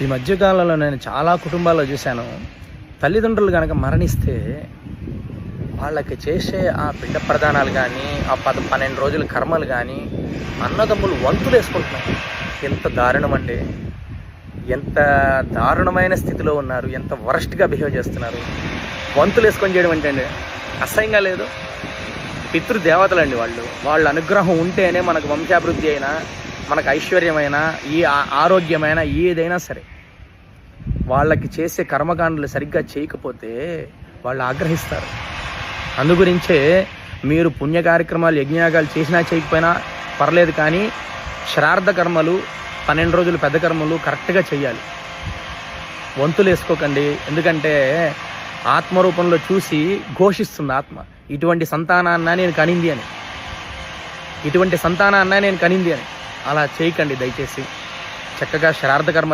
ఈ మధ్యకాలంలో నేను చాలా కుటుంబాల్లో చూశాను. తల్లిదండ్రులు కనుక మరణిస్తే వాళ్ళకి చేసే ఆ పిండ ప్రదానాలు కానీ, ఆ 12 రోజుల కర్మలు కానీ అన్నదమ్ములు వంతులు వేసుకుంటున్నారు. ఎంత దారుణం అండి! ఎంత దారుణమైన స్థితిలో ఉన్నారు, ఎంత వరస్ట్గా బిహేవ్ చేస్తున్నారు. వంతులు వేసుకొని చేయడం అంటే అండి అసహ్యంగా లేదు. పితృదేవతలండి వాళ్ళు. వాళ్ళ అనుగ్రహం ఉంటేనే మనకు వంశాభివృద్ధి అయినా, మనకు ఐశ్వర్యమైనా, ఈ ఆరోగ్యమైనా ఏదైనా సరే. వాళ్ళకి చేసే కర్మకాండలు సరిగ్గా చేయకపోతే వాళ్ళు ఆగ్రహిస్తారు. అందుగురించే మీరు పుణ్య కార్యక్రమాలు యజ్ఞయాగాలు చేసినా చేయకపోయినా పర్లేదు, కానీ శ్రాద్ధ కర్మలు 12 రోజులు పెద్ద కర్మలు కరెక్ట్గా చెయ్యాలి. వంతులు వేసుకోకండి. ఎందుకంటే ఆత్మరూపంలో చూసి ఘోషిస్తుంది ఆత్మ, ఇటువంటి సంతానాన్న నేను కనింది అని, ఇటువంటి సంతానాన్న నేను కనింది అని. అలా చేయకండి దయచేసి. చక్కగా శ్రాద్ధ కర్మ